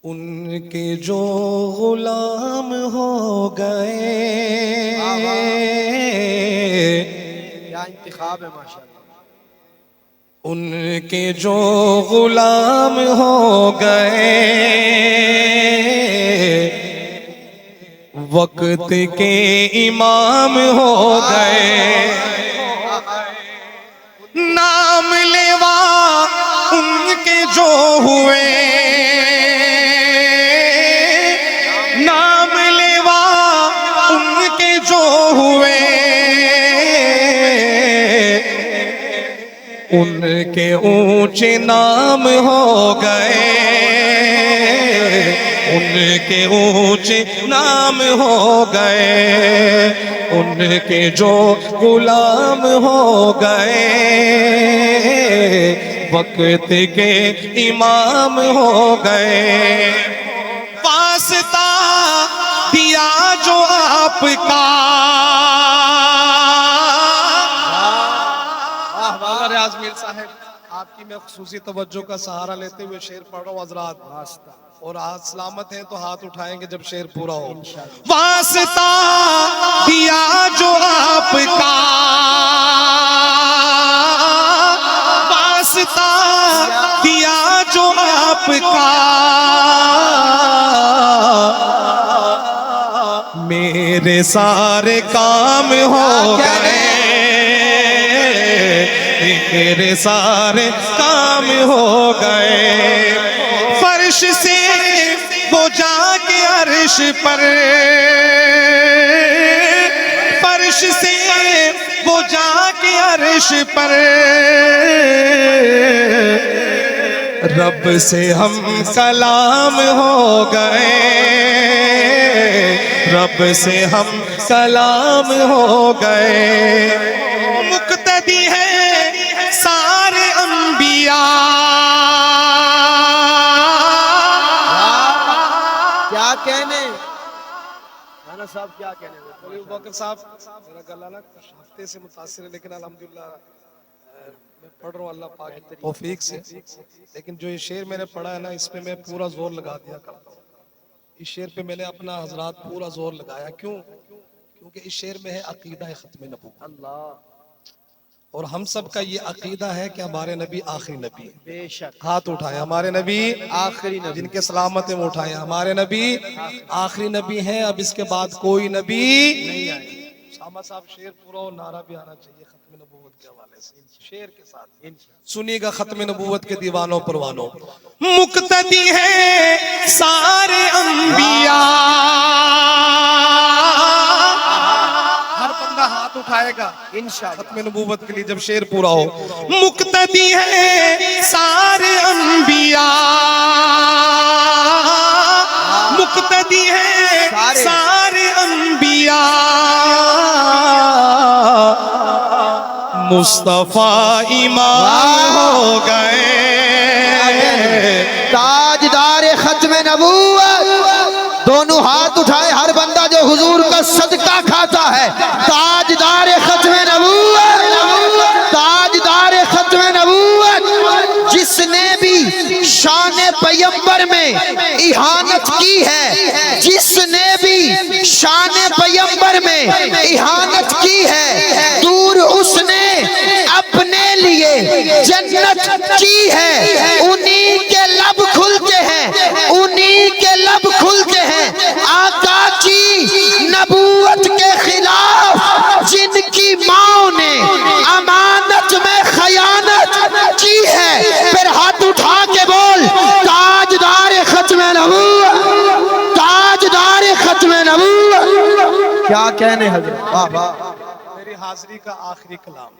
ان کے جو غلام ہو گئے، کیا انتخاب ہے ماشاءاللہ۔ ان کے جو غلام ہو گئے، وقت کے امام ہو گئے، نام لیوا ان کے جو ہوئے، نام لیوا ان کے جو ہوئے، ان کے اونچے نام ہو گئے، ان کے اونچے نام ہو گئے، ان کے جو غلام ہو گئے، وقت کے امام ہو گئے، واسطہ دیا جو آپ کا، ریاض میر صاحب آپ کی میں خصوصی توجہ کا سہارا لیتے ہوئے شعر پڑھ رہا ہوں حضرات، اور ہاتھ سلامت ہیں تو ہاتھ اٹھائیں گے جب شعر پورا ہو۔ واسطہ دیا جو آپ کا، واسطہ دیا جو آپ کا، میرے سارے کام ہو گئے، میرے سارے کام ہو گئے، فرش سے وہ جا کے عرش پر، فرش سے وہ جا کے عرش پر، رب سے ہم کلام ہو گئے، رب سے ہم کلام ہو گئے، مقتدی ہے سارے انبیاء، کیا کہنے رانا صاحب، کیا کہنے ابو بکر صاحب میرا گلا نا کچھ ہفتے سے متاثر ہے، لیکن الحمدللہ میں پڑھ رہا ہوں اللہ پاک کی توفیق سے، لیکن جو یہ شعر میں نے پڑھا ہے نا اس پہ میں پورا زور لگا دیا کرتا ہوں، اس شعر پہ میں نے اپنا حضرات پورا زور لگایا، کیوں؟ کیونکہ اس شعر میں ہے عقیدہ ختم نبوت، اللہ، اور ہم سب کا یہ عقیدہ ہے کہ ہمارے نبی آخری نبی ہے۔ بے شک، ہاتھ اٹھائیں، ہمارے نبی آخری نبی، جن کے سلامت ہیں وہ اٹھائیں، ہمارے نبی آخری نبی ہیں، اب اس کے بعد کوئی نبی نہیں آئے، سامہ صاحب شعر پورا ہو، نعرہ بھی آنا چاہیے ختم نبوت کے حوالے سے، شعر کے ساتھ سنیے گا ختم نبوت کے دیوانوں پروانوں، مقتدی ہے سارے انبیاء، ہر بندہ ہاتھ اٹھائے گا انشاءاللہ، ختم نبوت کے لیے جب شعر پورا ہو، مقتدی ہے سارے انبیاء، مقتدی ہے سارے انبیاء، مصطفیٰ امام ہو گئے، تاجدار ختم نبوت، دونوں ہاتھ اٹھائے ہر بندہ جو حضور کا صدقہ کھاتا ہے، تاجدار ختم نبوت، تاجدار ختم نبوت، جس نے بھی شان پیمبر میں اہانت کی ہے، جس نے بھی شان پیمبر میں اہانت کی ہے، دور اس نے اپنے لیے جنت کی ہے، انہی کے لب کھلتے ہیں، انہی کے لب کھلتے ہیں، آقا کی نبوت کے خلاف جن کی ماں نے امانت میں خیانت کی ہے، پھر ہاتھ اٹھا کے بول تاجدار ختم نبوت، تاجدار ختم نبوت، کیا کہنے حضرت، واہ واہ، میری حاضری کا آخری کلام